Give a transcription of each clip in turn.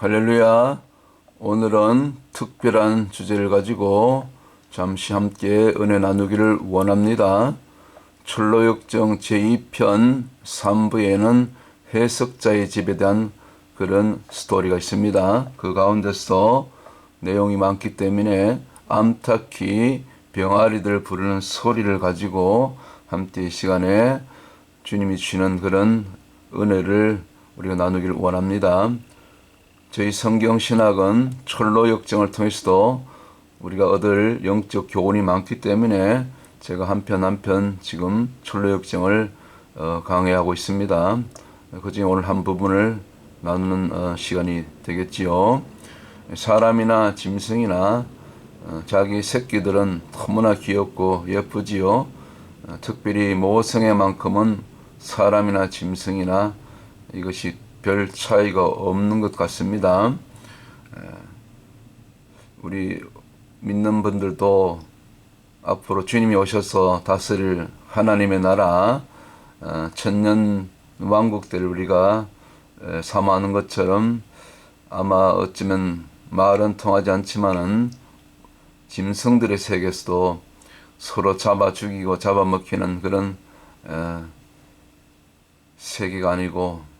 할렐루야. 오늘은 특별한 주제를 가지고 잠시 함께 은혜 나누기를 원합니다. 철로역정 제2편 3부에는 해석자의 집에 대한 그런 스토리가 있습니다. 그 가운데서 내용이 많기 때문에 암탉히 병아리들 부르는 소리를 가지고 함께 이 시간에 주님이 주시는 그런 은혜를 우리가 나누기를 원합니다. 저희 성경신학은 철로역정을 통해서도 우리가 얻을 영적 교훈이 많기 때문에 제가 한 편 한 편 지금 철로역정을 강해하고 있습니다. 그중에 오늘 한 부분을 나누는 시간이 되겠지요. 사람이나 짐승이나 자기 새끼들은 너무나 귀엽고 예쁘지요. 특별히 모성애만큼은 사람이나 짐승이나 이것이 별 차이가 없는 것 같습니다. 우리 믿는 분들도 앞으로 주님이 오셔서 다스릴 하나님의 나라 천년 왕국대를 우리가 사모하는 것처럼 아마 어쩌면 말은 통하지 않지만은 짐승들의 세계에서도 서로 잡아 죽이고 잡아먹히는 그런 세계가 아니고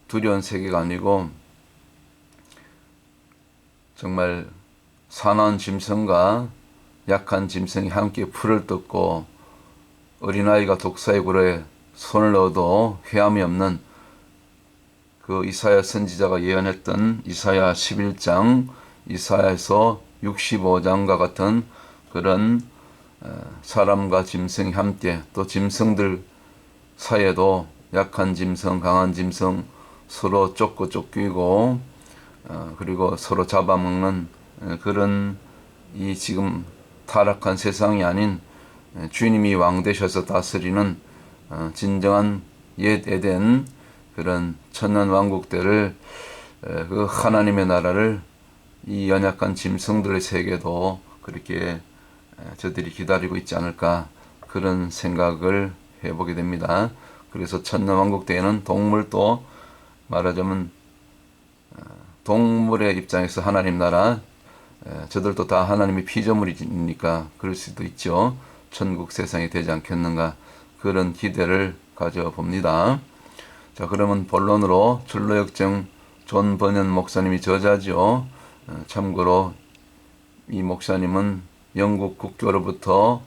두려운 세계가 아니고 정말 사나운 짐승과 약한 짐승이 함께 풀을 뜯고 어린아이가 독사의 굴에 손을 넣어도 회함이 없는 그 이사야 선지자가 예언했던 이사야 11장, 이사야에서 65장과 같은 그런 사람과 짐승이 함께 또 짐승들 사이에도 약한 짐승, 강한 짐승 서로 쫓고 쫓기고 그리고 서로 잡아먹는 그런 이 지금 타락한 세상이 아닌 주님이 왕 되셔서 다스리는 진정한 옛 에덴 그런 천년 왕국 때를 그 하나님의 나라를 이 연약한 짐승들의 세계도 그렇게 저들이 기다리고 있지 않을까 그런 생각을 해보게 됩니다. 그래서 천년 왕국 때에는 동물도 말하자면 동물의 입장에서 하나님 나라 저들도 다 하나님의 피조물이니까 그럴 수도 있죠. 천국 세상이 되지 않겠는가 그런 기대를 가져봅니다. 자, 그러면 본론으로 철로역정 존 버년 목사님이 저자죠. 참고로 이 목사님은 영국 국교로부터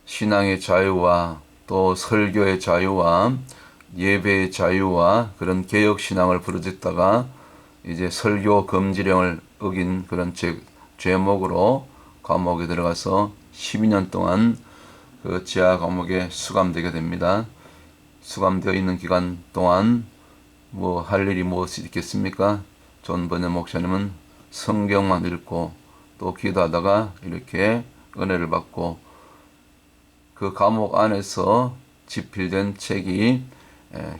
신앙의 자유와 또 설교의 자유와 예배의 자유와 그런 개혁신앙을 부르짖다가 이제 설교 금지령을 어긴 그런 죄목으로 감옥에 들어가서 12년 동안 그 지하 감옥에 수감되게 됩니다. 수감되어 있는 기간 동안 뭐 할 일이 무엇이 있겠습니까? 존 버년 목사님은 성경만 읽고 또 기도하다가 이렇게 은혜를 받고 그 감옥 안에서 집필된 책이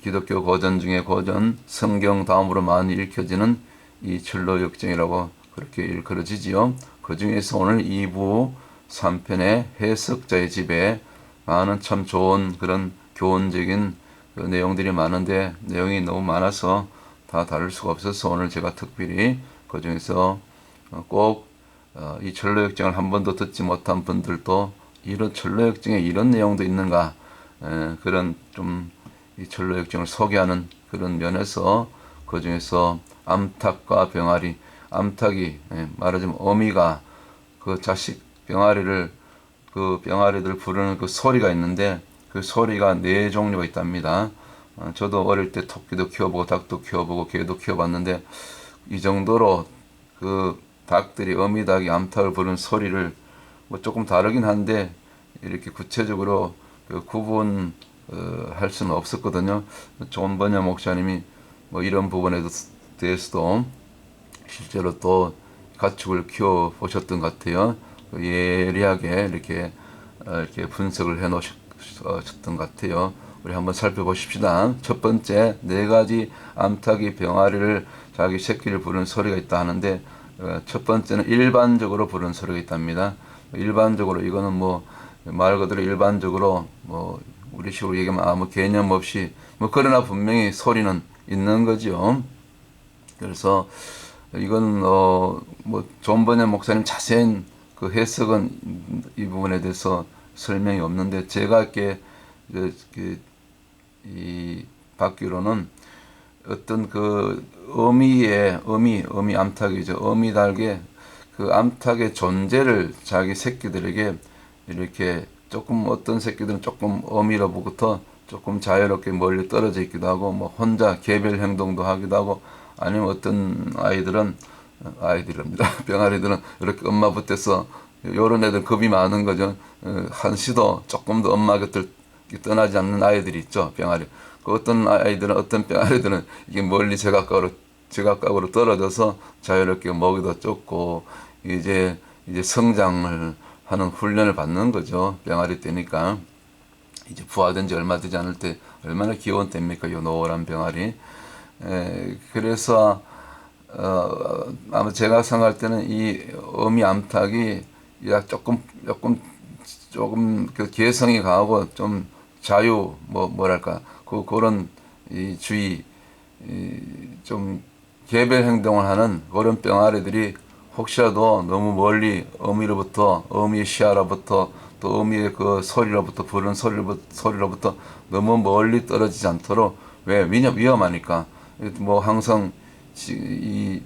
기독교 고전 중에 고전 성경 다음으로 많이 읽혀지는 이 철로역정이라고 그렇게 일컬어지지요. 그 중에서 오늘 2부 3편의 해석자의 집에 많은 참 좋은 그런 교훈적인 그 내용들이 많은데 내용이 너무 많아서 다 다룰 수가 없어서 오늘 제가 특별히 그 중에서 꼭 이 철로역정을 한 번도 듣지 못한 분들도 이런 철로역정에 이런 내용도 있는가 그런 좀 이 철로역정을 소개하는 그런 면에서 그 중에서 암탉과 병아리, 암탉이 말하자면 어미가 그 자식 병아리를 그 병아리들 부르는 그 소리가 있는데 그 소리가 4종류가 있답니다. 저도 어릴 때 토끼도 키워보고 닭도 키워보고 개도 키워봤는데 이 정도로 그 닭들이 어미닭이 암탉을 부르는 소리를 뭐 조금 다르긴 한데 이렇게 구체적으로 그 구분 할 수는 없었거든요. 존 버년 목사님이 뭐 이런 부분에 대해서도 실제로 또 가축을 키워 보셨던 것 같아요. 예리하게 이렇게 분석을 해 놓으셨던 것 같아요. 우리 한번 살펴보십시다. 첫 번째, 4가지 암탉이 병아리를 자기 새끼를 부르는 소리가 있다 하는데 첫 번째는 일반적으로 부르는 소리가 있답니다. 일반적으로 이거는 뭐 말 그대로 일반적으로 뭐 우리식으로 얘기하면 아무 개념 없이 뭐 그러나 분명히 소리는 있는 거죠. 그래서 이건 뭐 존버년 목사님 자세한 그 해석은 이 부분에 대해서 설명이 없는데 제가 이렇게 이 받기로는 어떤 그 어미 암탉이죠. 어미닭의 그 암탉의 존재를 자기 새끼들에게 이렇게 조금 어떤 새끼들은 조금 어미로부터 조금 자유롭게 멀리 떨어져 있기도 하고 뭐 혼자 개별 행동도 하기도 하고 아니면 어떤 아이들입니다. 병아리들은 이렇게 엄마 붙어서 요런 애들 겁이 많은 거죠. 한시도 조금 더 엄마 곁을 떠나지 않는 아이들이 있죠. 병아리. 그 어떤 병아리들은 이게 멀리 제각각으로 떨어져서 자유롭게 먹이도 쫓고 이제 성장을 하는 훈련을 받는 거죠. 병아리 때니까. 이제 부화된 지 얼마 되지 않을 때 얼마나 귀여운 때입니까? 요 노란 병아리. 그래서 아마 제가 생각할 때는 이 어미 암탉이 야 조금 그 개성이 강하고 좀 뭐랄까 그런 이 주의 좀 개별 행동을 하는 그런 병아리들이 혹시라도 너무 멀리 어미의 시야로부터 또 어미의 그 소리로부터 부르는 소리로부터 너무 멀리 떨어지지 않도록 왜 위험하니까 뭐 항상 이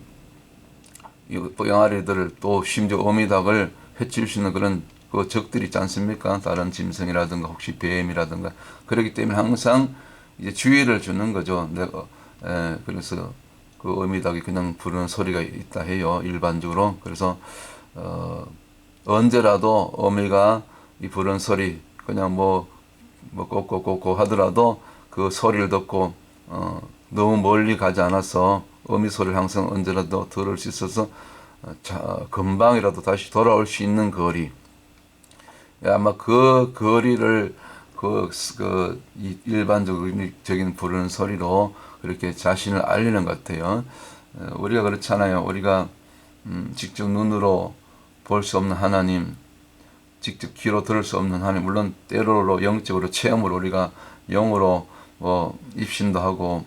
병아리들을 또 심지어 어미닭을 해칠 수 있는 그런 그 적들이 있지 않습니까? 다른 짐승이라든가 혹시 뱀이라든가 그렇기 때문에 항상 이제 주의를 주는 거죠. 그래서 그 어미닭이 그냥 부르는 소리가 있다 해요. 일반적으로. 그래서 언제라도 어미가 이 부르는 소리 그냥 뭐 꼬꼬꼬꼬 하더라도 그 소리를 듣고 너무 멀리 가지 않아서 어미 소리를 항상 언제라도 들을 수 있어서 금방이라도 다시 돌아올 수 있는 거리. 아마 그 거리를 이 일반적인 부르는 소리로 그렇게 자신을 알리는 것 같아요. 우리가 그렇잖아요. 우리가 직접 눈으로 볼 수 없는 하나님, 직접 귀로 들을 수 없는 하나님, 물론 때로로 영적으로 체험으로 우리가 영으로 뭐 입신도 하고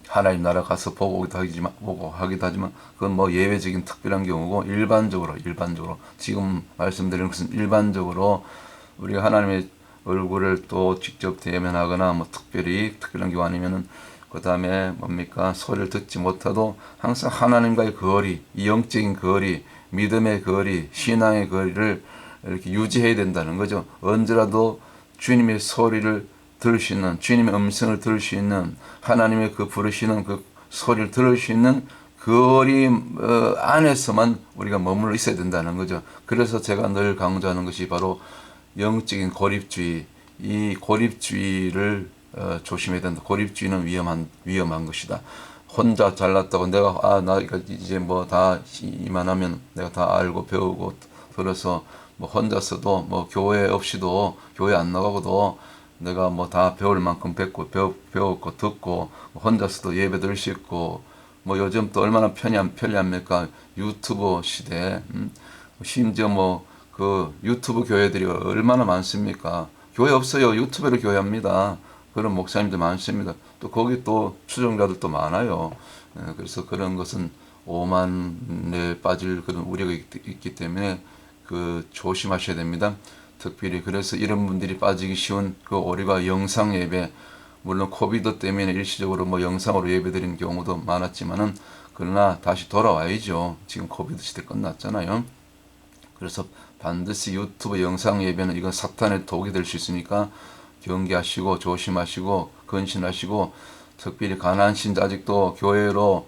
하나님 나라 가서 보고 하기도 하지만 그건 뭐 예외적인 특별한 경우고 일반적으로 지금 말씀드리는 것은 일반적으로 우리가 하나님의 얼굴을 또 직접 대면하거나 뭐 특별한 경우 아니면은 그 다음에 뭡니까 소리를 듣지 못해도 항상 하나님과의 거리, 이 영적인 거리, 믿음의 거리, 신앙의 거리를 이렇게 유지해야 된다는 거죠. 언제라도 주님의 소리를 들을 수 있는, 주님의 음성을 들을 수 있는, 하나님의 그 부르시는 그 소리를 들을 수 있는 거리 안에서만 우리가 머물러 있어야 된다는 거죠. 그래서 제가 늘 강조하는 것이 바로 영적인 고립주의, 이 고립주의를 조심해야 된다. 고립주의는 위험한 것이다. 혼자 잘났다고 나 이제 뭐 다 이만하면 내가 다 알고 배우고 들어서 뭐 혼자서도 뭐 교회 없이도 교회 안 나가고도 내가 뭐 다 배울 만큼 배웠고 듣고 혼자서도 예배 드릴 수 있고 뭐 요즘 또 얼마나 편리합니까? 유튜브 시대. 심지어 뭐 그 유튜브 교회들이 얼마나 많습니까? 교회 없어요. 유튜브로 교회합니다. 그런 목사님들 많습니다. 또 거기 또 추종자들도 많아요. 그래서 그런 것은 오만에 빠질 그런 우려가 있기 때문에 그 조심하셔야 됩니다. 특별히 그래서 이런 분들이 빠지기 쉬운 그 오류가 영상 예배, 물론 코비드 때문에 일시적으로 뭐 영상으로 예배드리는 경우도 많았지만은 그러나 다시 돌아와야죠. 지금 코비드 시대 끝났잖아요. 그래서 반드시 유튜브 영상 예배는 이건 사탄의 독이 될 수 있으니까 경계하시고 조심하시고 근신하시고 특별히 가난한 신자 아직도 교회로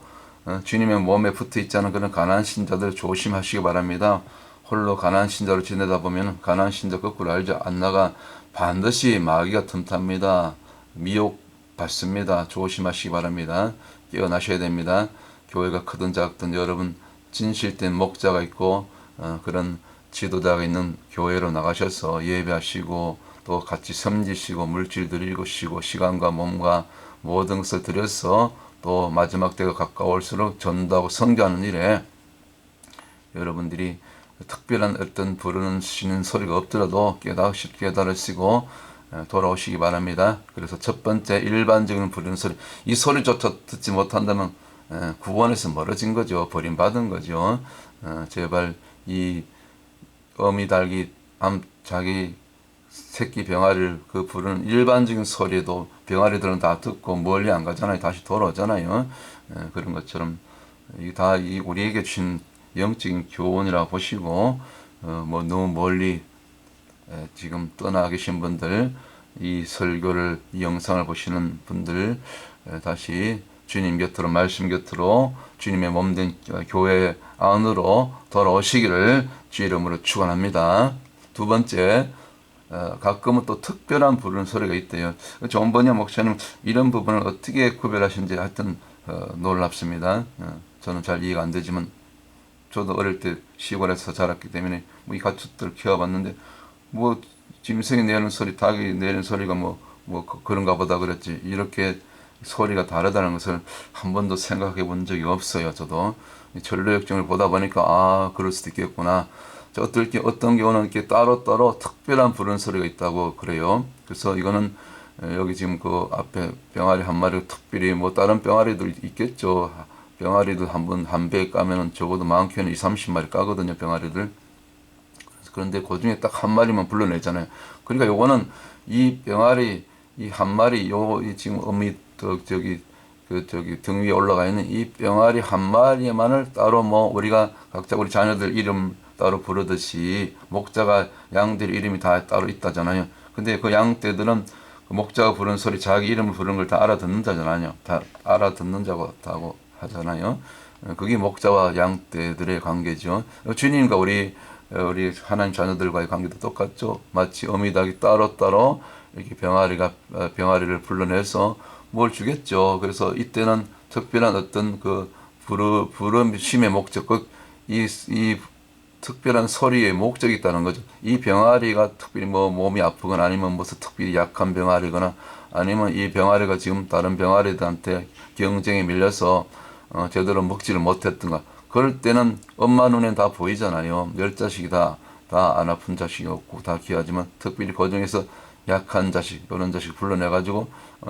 주님의 몸에 붙어 있지 않은 그런 가난한 신자들 조심하시기 바랍니다. 홀로 가난한 신자로 지내다 보면 가난한 신자 거꾸로 알죠. 안 나가 반드시 마귀가 틈탑니다. 미혹 받습니다. 조심하시기 바랍니다. 깨어나셔야 됩니다. 교회가 크든 작든 여러분 진실된 목자가 있고 그런 지도자가 있는 교회로 나가셔서 예배하시고 또 같이 섬기시고 물질들 읽으시고 시간과 몸과 모든 것을 들여서 또 마지막 때가 가까울수록 전도하고 선교하는 일에 여러분들이 특별한 어떤 부르시는 소리가 없더라도 깨달으시고 돌아오시기 바랍니다. 그래서 첫 번째 일반적인 부르는 소리, 이 소리조차 듣지 못한다면 구원에서 멀어진 거죠. 버림받은 거죠. 제발 이 어미 닭이 자기 새끼 병아리를 그 부르는 일반적인 소리에도 병아리들은 다 듣고 멀리 안 가잖아요. 다시 돌아오잖아요. 그런 것처럼 이게 다 우리에게 주신 영적인 교훈이라 보시고 뭐 너무 멀리 지금 떠나 계신 분들, 이 설교를 이 영상을 보시는 분들 다시 주님 곁으로, 말씀 곁으로, 주님의 몸된 교회 안으로 돌아오시기를 주 이름으로 축원합니다. 두 번째, 가끔은 또 특별한 부르는 소리가 있대요. 존 버니어 목사님 이런 부분을 어떻게 구별하시는지 하여튼 놀랍습니다. 저는 잘 이해가 안 되지만 저도 어릴 때 시골에서 자랐기 때문에 뭐 이 가축들 키워봤는데 뭐 짐승이 내는 소리, 닭이 내는 소리가 그런가 보다 그랬지, 이렇게 소리가 다르다는 것을 한 번도 생각해 본 적이 없어요. 저도 전로 역정을 보다 보니까 그럴 수도 있겠구나. 어떤 경우는 이렇게 따로따로 특별한 부르는 소리가 있다고 그래요. 그래서 이거는 여기 지금 그 앞에 병아리 한 마리 특별히 뭐 다른 병아리도 있겠죠. 병아리도 한 배 까면은 적어도 많게는 30마리 까거든요, 병아리들. 그런데 그 중에 딱 한 마리만 불러내잖아요. 그러니까 요거는 이 병아리 이 한 마리 지금 어미 저기 등 위에 올라가 있는 이 병아리 한 마리만을 따로 우리가 각자 우리 자녀들 이름 따로 부르듯이 목자가 양들 이름이 다 따로 있다잖아요. 근데 그 양떼들은 그 목자가 부르는 소리, 자기 이름을 부르는 걸 다 알아듣는 자잖아요. 다 알아듣는 자고 하잖아요. 그게 목자와 양떼들의 관계죠. 주님과 우리 하나님 자녀들과의 관계도 똑같죠. 마치 어미닭이 따로따로 이렇게 병아리를 불러내서 뭘 주겠죠. 그래서 이때는 특별한 어떤 그 부름심의 목적, 이 특별한 소리의 목적이 있다는 거죠. 이 병아리가 특별히 몸이 아프거나 아니면 무슨 특별히 약한 병아리거나 아니면 이 병아리가 지금 다른 병아리들한테 경쟁에 밀려서 제대로 먹지를 못했던가, 그럴 때는 엄마 눈엔 다 보이잖아요. 10자식이 다 안 아픈 자식이 없고 다 귀하지만 특별히 그 중에서 약한 자식, 이런 자식 불러내가지고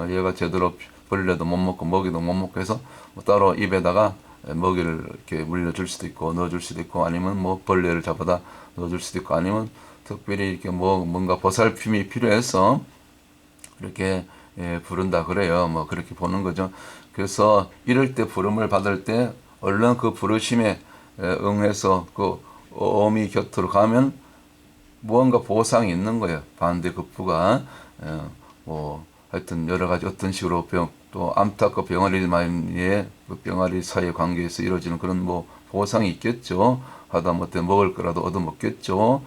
얘가 제대로 벌레도 못 먹고 먹이도 못 먹고 해서 따로 입에다가 먹이를 이렇게 물려줄 수도 있고 넣어줄 수도 있고 아니면 벌레를 잡아다 넣어줄 수도 있고 아니면 특별히 이렇게 뭔가 보살핌이 필요해서 이렇게 부른다 그래요. 그렇게 보는 거죠. 그래서 이럴 때 부름을 받을 때 얼른 그 부르심에 응해서 그 어미 곁으로 가면 무언가 보상이 있는 거예요. 반대 급부가 하여튼 여러 가지 어떤 식으로 또 암탉과 병아리만의 그 병아리 사이의 관계에서 이루어지는 그런 보상이 있겠죠. 하다못해 먹을 거라도 얻어먹겠죠.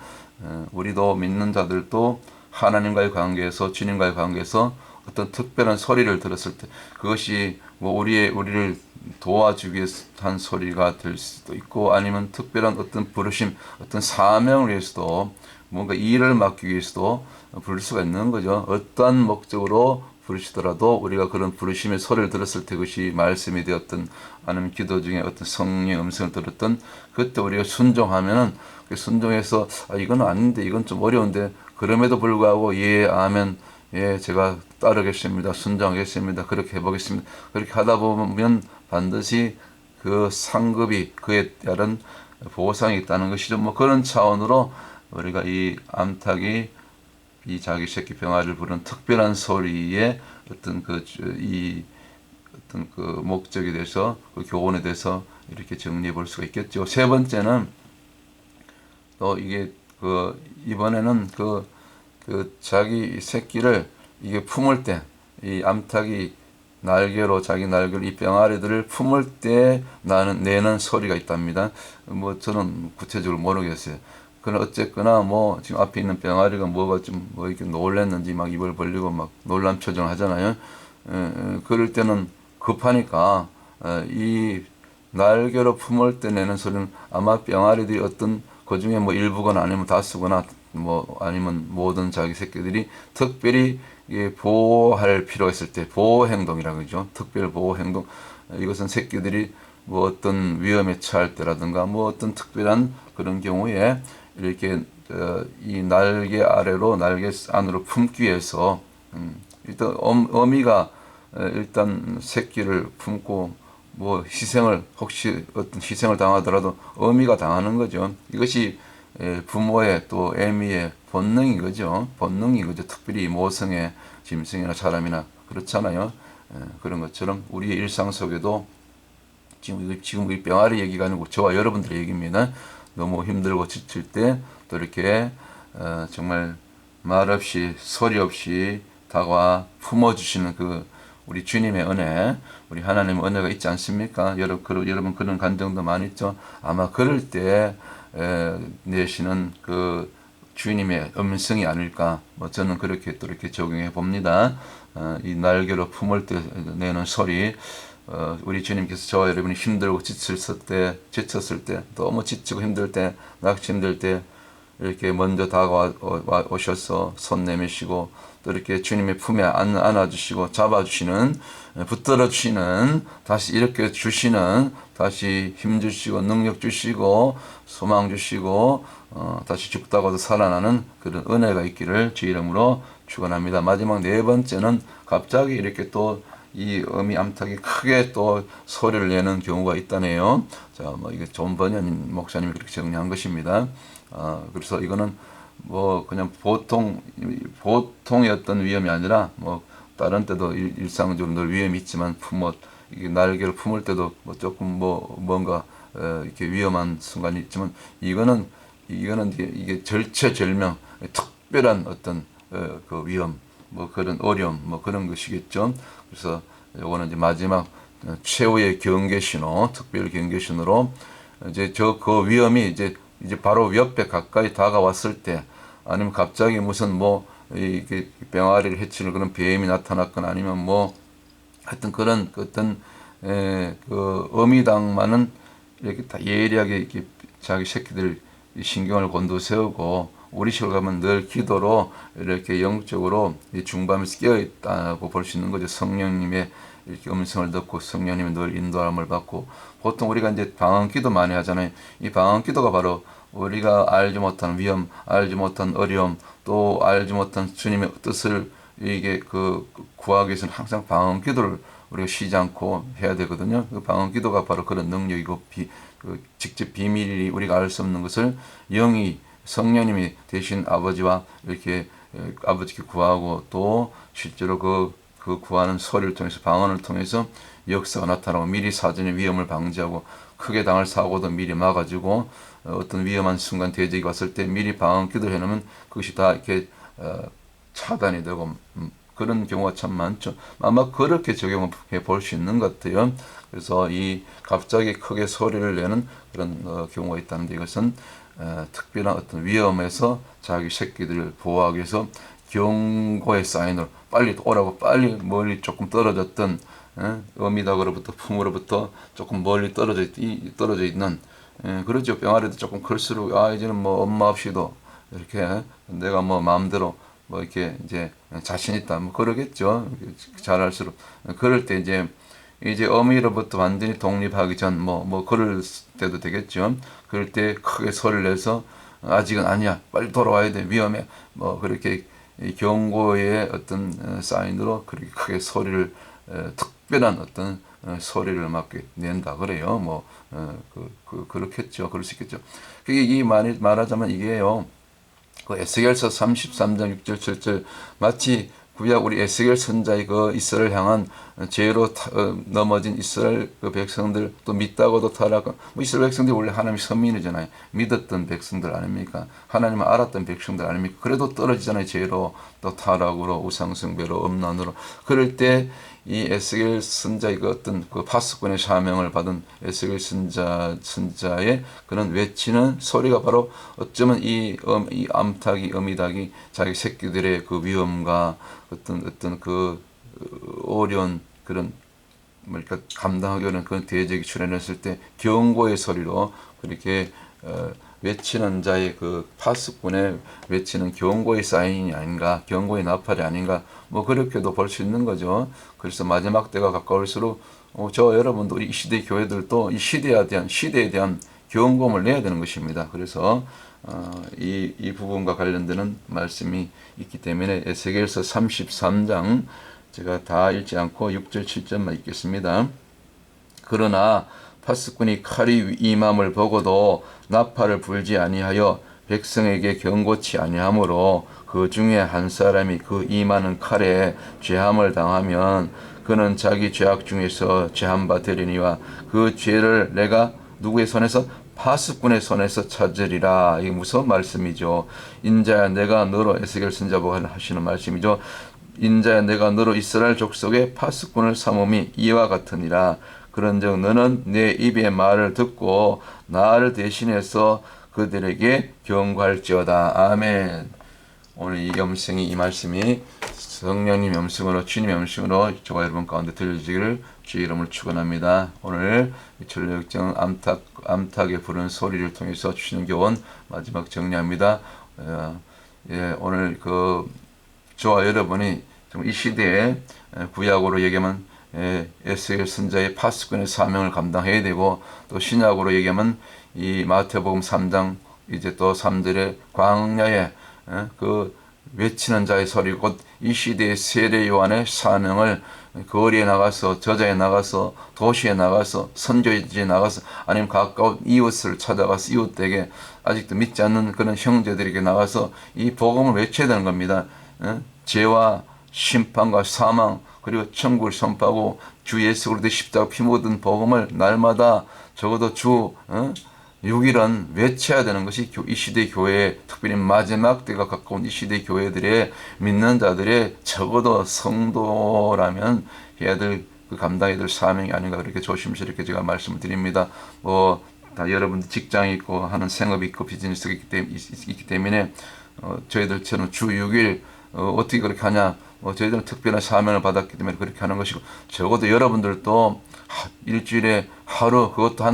우리도 믿는 자들도 하나님과의 관계에서, 주님과의 관계에서 어떤 특별한 소리를 들었을 때 그것이 우리를 도와주기 위해서 한 소리가 될 수도 있고 아니면 특별한 어떤 부르심, 어떤 사명을 위해서도 뭔가 일을 맡기기 위해서도 부를 수가 있는 거죠. 어떠한 목적으로 부르시더라도 우리가 그런 부르심의 소리를 들었을 때 그것이 말씀이 되었던 아니면 기도 중에 어떤 성령의 음성을 들었던 그때 우리가 순종하면은 순종해서 이건 아닌데 이건 좀 어려운데 그럼에도 불구하고 예 아멘 예 제가 따르겠습니다, 순종하겠습니다, 그렇게 해보겠습니다, 그렇게 하다 보면 반드시 그 상급이 그에 따른 보상이 있다는 것이죠. 그런 차원으로 우리가 이 암탉이 이 자기 새끼 병아리를 부르는 특별한 소리의 어떤 어떤 그 목적에 대해서 그 교훈에 대해서 이렇게 정리해 볼 수가 있겠죠. 세 번째는 또 이게 이번에는 자기 새끼를 이게 품을 때 이 암탉이 자기 날개로 이 병아리들을 품을 때 내는 소리가 있답니다. 저는 구체적으로 모르겠어요. 그러나 어쨌거나 지금 앞에 있는 병아리가 뭐가 좀 이렇게 놀랐는지 막 입을 벌리고 막 놀란 표정을 하잖아요. 그럴 때는 급하니까 이 날개로 품을 때 내는 소리는 아마 병아리들이 어떤 그 중에 일부거나 아니면 다수거나 아니면 모든 자기 새끼들이 특별히 보호할 필요가 있을 때 보호 행동이라고 그러죠. 특별 보호 행동. 이것은 새끼들이 어떤 위험에 처할 때라든가 어떤 특별한 그런 경우에 이렇게 이 날개 아래로 날개 안으로 품기 위해서 일단 어미가 일단 새끼를 품고 뭐 희생을 혹시 어떤 희생을 당하더라도 어미가 당하는 거죠. 이것이 부모의 또 애미의 본능인 거죠. 본능인 거죠. 특별히 모성의 짐승이나 사람이나 그렇잖아요. 그런 것처럼 우리의 일상 속에도 지금 우리 병아리 얘기가 아니고 저와 여러분들의 얘기입니다. 너무 힘들고 지칠 때 또 이렇게 정말 말없이 소리 없이 다가와 품어주시는 그 우리 주님의 은혜, 우리 하나님의 은혜가 있지 않습니까? 여러분 그런 감정도 많이 있죠. 아마 그럴 때 내시는 그 주님의 음성이 아닐까. 뭐 저는 그렇게 또 이렇게 적용해 봅니다. 이 날개로 품을 때 내는 소리. 우리 주님께서 저와 여러분이 힘들고 지쳤을 때, 너무 지치고 힘들 때, 낙심될 때, 이렇게 먼저 다가오셔서 손 내미시고, 또 이렇게 주님의 품에 안아주시고, 잡아주시는, 붙들어주시는, 다시 일으켜 주시는, 다시 힘 주시고, 능력 주시고, 소망 주시고, 다시 죽다가도 살아나는 그런 은혜가 있기를 주 이름으로 축원합니다. 마지막 네 번째는 갑자기 이렇게 또 이 어미 암탉이 크게 또 소리를 내는 경우가 있다네요. 자, 뭐 이게 존 버년 목사님이 그렇게 정리한 것입니다. 그래서 이거는 뭐 그냥 보통의 어떤 위험이 아니라 뭐 다른 때도 일상적으로 늘 위험이 있지만 이게 날개를 품을 때도 뭐 조금 뭔가 이렇게 위험한 순간이 있지만 이거는 이게 절체절명 특별한 어떤 그 위험 뭐 그런 어려움 뭐 그런 것이겠죠. 그래서 요거는 이제 마지막 최후의 경계 신호, 특별 경계 신호로 이제 그 위험이 이제 바로 옆에 가까이 다가왔을 때 아니면 갑자기 무슨 뭐 이게 병아리를 해치는 그런 뱀이 나타났거나 아니면 뭐 하여튼 그런 어떤 그 어미당만은 이렇게 다 예리하게 이렇게 자기 새끼들 신경을 곤두세우고 우리 식으로 가면 늘 기도로 이렇게 영적으로 중밤에서 깨어있다고 볼 수 있는 거죠. 성령님의 이렇게 음성을 듣고 성령님의 늘 인도함을 받고 보통 우리가 이제 방언기도 많이 하잖아요. 이 방언기도가 바로 우리가 알지 못한 위험, 알지 못한 어려움, 또 알지 못한 주님의 뜻을 이게 구하기 위해서는 항상 방언기도를 우리가 쉬지 않고 해야 되거든요. 그 방언기도가 바로 그런 능력이고 직접 비밀이 우리가 알 수 없는 것을 영이 성령님이 대신 아버지와 이렇게 아버지께 구하고 또 실제로 그 구하는 소리를 통해서 방언을 통해서 역사가 나타나고 미리 사전에 위험을 방지하고 크게 당할 사고도 미리 막아주고 어떤 위험한 순간 대적이 왔을 때 미리 방언 기도를 해놓으면 그것이 다 이렇게 차단이 되고 그런 경우가 참 많죠. 아마 그렇게 적용해 볼 수 있는 것 같아요. 그래서 이 갑자기 크게 소리를 내는 그런 경우가 있다는데 이것은 특별한 어떤 위험에서 자기 새끼들을 보호하기 위해서 경고의 사인으로 빨리 오라고 빨리 멀리 조금 떨어졌던 어미닭으로부터 품으로부터 조금 멀리 떨어져 있는 그렇죠. 병아리도 조금 클수록 이제는 뭐 엄마 없이도 이렇게 내가 뭐 마음대로 뭐 이렇게 이제 자신 있다 뭐 그러겠죠. 잘할수록 그럴 때 이제 어미로부터 완전히 독립하기 전 뭐 그럴 때도 되겠죠. 그럴 때 크게 소리를 내서 아직은 아니야 빨리 돌아와야 돼 위험해 뭐 그렇게 경고의 어떤 사인으로 그렇게 크게 소리를 특별한 어떤 소리를 막 낸다 그래요. 뭐 그렇겠죠. 그럴 수 있겠죠. 그게 이 말하자면 이게요. 그 에스겔서 33장 6절 7절 마치 구약 우리 에스겔 선자의 그 이스라엘 향한 죄로 넘어진 이스라엘 그 백성들 또 믿다고도 타락한 뭐 이스라엘 백성들이 원래 하나님의 선민이잖아요. 믿었던 백성들 아닙니까? 하나님을 알았던 백성들 아닙니까? 그래도 떨어지잖아요. 죄로 또 타락으로 우상숭배로 음란으로 그럴 때 이 에스겔 선자의 그 어떤 그 파수꾼의 사명을 받은 에스겔 선자의 그런 외치는 소리가 바로 어쩌면 이 암탉이 어미닭이 자기 새끼들의 그 위험과 어떤 그 어려운 그런 뭐랄까 감당하기 어려운 그런 대적이 출현했을 때 경고의 소리로 그렇게 외치는 자의 그 파수꾼의 외치는 경고의 사인이 아닌가, 경고의 나팔이 아닌가, 뭐 그렇게도 볼 수 있는 거죠. 그래서 마지막 때가 가까울수록 저 여러분도 우리 이 시대 교회들도 이 시대에 대한 경고를 내야 되는 것입니다. 그래서 이 부분과 관련되는 말씀이 있기 때문에 에스겔서 33장 제가 다 읽지 않고 6절 7절만 읽겠습니다. 그러나 파수꾼이 칼이 임함을 보고도 나팔을 불지 아니하여 백성에게 경고치 아니하므로 그 중에 한 사람이 그 임하는 칼에 죄함을 당하면 그는 자기 죄악 중에서 죄함 받으리니와 그 죄를 내가 누구의 손에서? 파수꾼의 손에서 찾으리라. 이게 무슨 말씀이죠? 인자야 내가 너로, 에스겔 선지자가 하시는 말씀이죠. 인자야 내가 너로 이스라엘 족속의 파수꾼을 삼음이 이와 같으니라. 그런즉 너는 내 입의 말을 듣고 나를 대신해서 그들에게 경고할지어다. 아멘. 오늘 이 음성이, 이 말씀이 성령님 음성으로, 주님의 음성으로 저와 여러분 가운데 들려지기를 주의 이름을 축원합니다. 오늘 전력정 암탉에 부른 소리를 통해서 주시는 교훈 마지막 정리합니다. 오늘 저와 여러분이 이 시대에 구약으로 얘기하면 에스겔 선지자의 파수꾼의 사명을 감당해야 되고, 또 신약으로 얘기하면 이 마태복음 3장 이제 또 3절의 광야에 외치는 자의 소리, 곧 이 시대의 세례 요한의 사명을 거리에 나가서, 저자에 나가서, 도시에 나가서, 선교지에 나가서, 아니면 가까운 이웃을 찾아가서 이웃에게, 아직도 믿지 않는 그런 형제들에게 나가서 이 복음을 외쳐야 되는 겁니다. 죄와 심판과 사망, 그리고 천국을 선포하고 주 예수 그리스도의 십자가 피 묻은 복음을 날마다 적어도 주 6일은 외쳐야 되는 것이 이 시대 교회, 특별히 마지막 때가 가까운 이 시대 교회들의 믿는 자들의 적어도 성도라면 해야 될 감당해야 될 사명이 아닌가, 그렇게 조심스럽게 제가 말씀을 드립니다. 다 여러분들 직장이 있고 하는 생업이 있고 비즈니스가 있기 때문에 저희들처럼 주 6일 어떻게 그렇게 하냐, 저희들은 특별한 사명을 받았기 때문에 그렇게 하는 것이고, 적어도 여러분들도 일주일에 하루, 그것도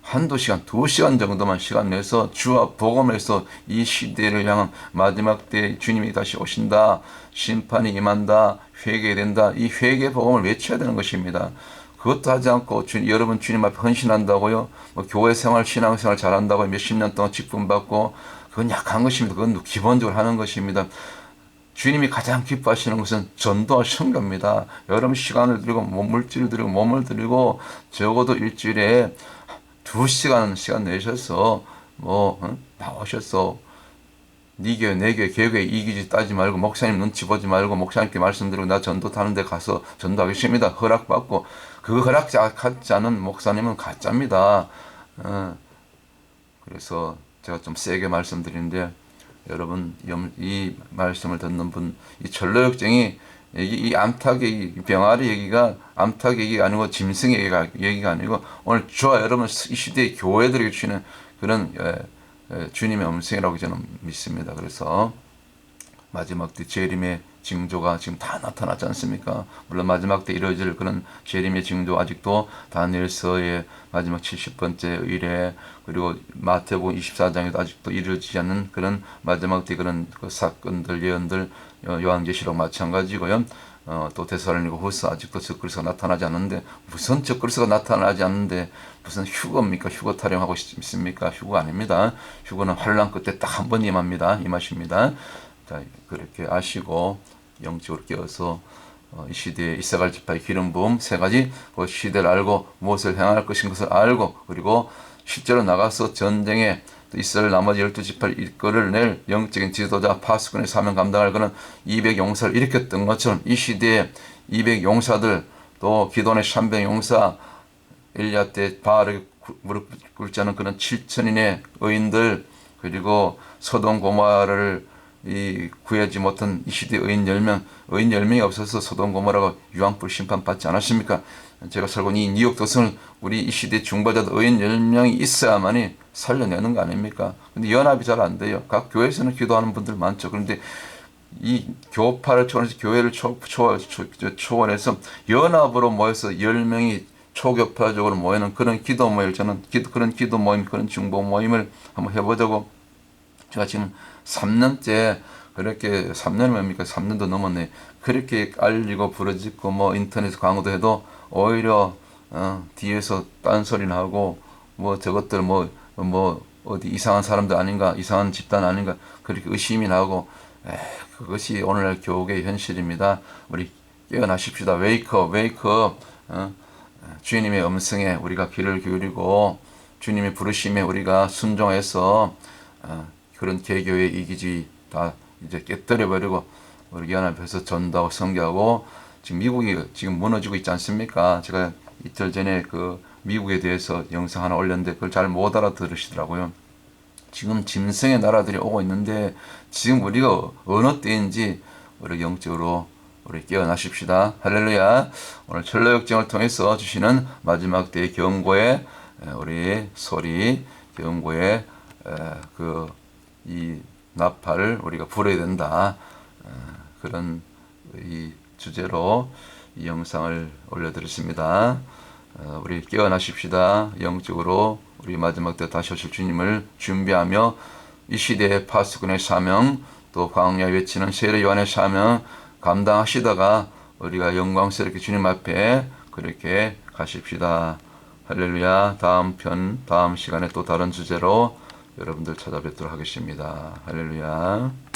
한두 시간, 2시간 정도만 시간 내서 주와 복음에서 이 시대를 향한 마지막 때 주님이 다시 오신다, 심판이 임한다, 회개된다, 이 회개 복음을 외쳐야 되는 것입니다. 그것도 하지 않고 여러분 주님 앞에 헌신한다고요, 교회 생활, 신앙생활 잘한다고 몇십 년 동안 직분 받고, 그건 약한 것입니다. 그건 기본적으로 하는 것입니다. 주님이 가장 기뻐하시는 것은 전도와 선교입니다. 여러분 시간을 들이고 물질을 들이고 몸을 들이고 적어도 일주일에 2시간 시간 내셔서 나오셔서 네 교회 내 교회 개교회 이기지 따지 말고, 목사님 눈치 보지 말고, 목사님께 말씀드리고 나 전도 타는 데 가서 전도하겠습니다. 허락받고, 그 허락 받지 않은 목사님은 가짜입니다. 그래서 제가 좀 세게 말씀드리는데, 여러분 이 말씀을 듣는 분, 이 전로역정이 이 암탉의 이 병아리 얘기가 암탉 얘기가 아니고 짐승의 얘기가 아니고, 오늘 저와 여러분 이 시대의 교회들에게 주시는 그런 주님의 음성이라고 저는 믿습니다. 그래서 마지막 때 재림의 징조가 지금 다 나타나지 않습니까? 물론 마지막 때 이루어질 그런 재림의 징조, 아직도 다니엘서의 마지막 70번째 의례, 그리고 마태복음 24장에도 아직도 이루어지지 않는 그런 마지막 때 그런 사건들, 예언들, 요한계시록 마찬가지고요. 또 데살로니가 후서 아직도 적그리스도가 나타나지 않는데, 무슨 적그리스도가 나타나지 않는데 무슨 휴거입니까? 휴거 타령하고 있습니까? 휴거 아닙니다. 휴거는 환란 끝에 딱 한 번 임하십니다. 자, 그렇게 아시고 영적으로 깨어서 이 시대에 이사갈 지파의 기름 부음 3가지, 그 시대를 알고 무엇을 행할 것인 것을 알고, 그리고 실제로 나가서 전쟁에 이스라엘 나머지 12지파를 이끌어낼 영적인 지도자, 파수꾼의 사명 감당할 그런 200용사를 일으켰던 것처럼, 이 시대에 200용사들, 또 기도원의 300용사, 엘리야 때 바알에게 무릎 꿇지 않은 그런 7천인의 의인들, 그리고 소돔 고모라를 구하지 못한 이 시대 의인 10명, 의인 10명이 없어서 소돔 고모라가 유황불 심판 받지 않았습니까? 제가 살고 있는 이 뉴욕 도성을 우리 이 시대 중보자들 의인 10명이 있어야만이 살려내는 거 아닙니까? 근데 연합이 잘 안 돼요. 각 교회에서는 기도하는 분들 많죠. 그런데 이 교파를 초월해서, 교회를 초월해서 연합으로 모여서 10명이 초교파적으로 모이는 그런 기도 모임을, 저는 그런 기도 모임, 그런 중보 모임을 한번 해보자고, 제가 지금 3년째 그렇게, 3년 뭡니까? 3년도 넘었네. 그렇게 알리고 부러지고 인터넷 광고도 해도 오히려 뒤에서 딴소리나 하고 저것들 어디 이상한 사람들 아닌가, 이상한 집단 아닌가, 그렇게 의심이 나고, 그것이 오늘날 교회의 현실입니다. 우리 깨어나십시다. 웨이크업. 주님의 음성에 우리가 귀를 기울이고 주님의 부르심에 우리가 순종해서 그런 개교의 이기주의 다 이제 깨뜨려 버리고 우리 연합해서 전도하고 선교하고 지금 미국이 지금 무너지고 있지 않습니까? 제가 이틀 전에 그 미국에 대해서 영상 하나 올렸는데 그걸 잘 못 알아들으시더라고요. 지금 짐승의 나라들이 오고 있는데 지금 우리가 어느 때인지 우리 영적으로 우리 깨어나십시다. 할렐루야. 오늘 철로 역정을 통해서 주시는 마지막 때의 경고에 우리 소리 경고에 그 이 나팔을 우리가 불어야 된다. 그런 이 주제로 이 영상을 올려드렸습니다. 우리 깨어나십시다. 영적으로 우리 마지막 때 다시 오실 주님을 준비하며 이 시대의 파수꾼의 사명 또 광야 외치는 세례 요한의 사명 감당하시다가 우리가 영광스럽게 주님 앞에 그렇게 가십시다. 할렐루야. 다음 시간에 또 다른 주제로 여러분들 찾아뵙도록 하겠습니다. 할렐루야.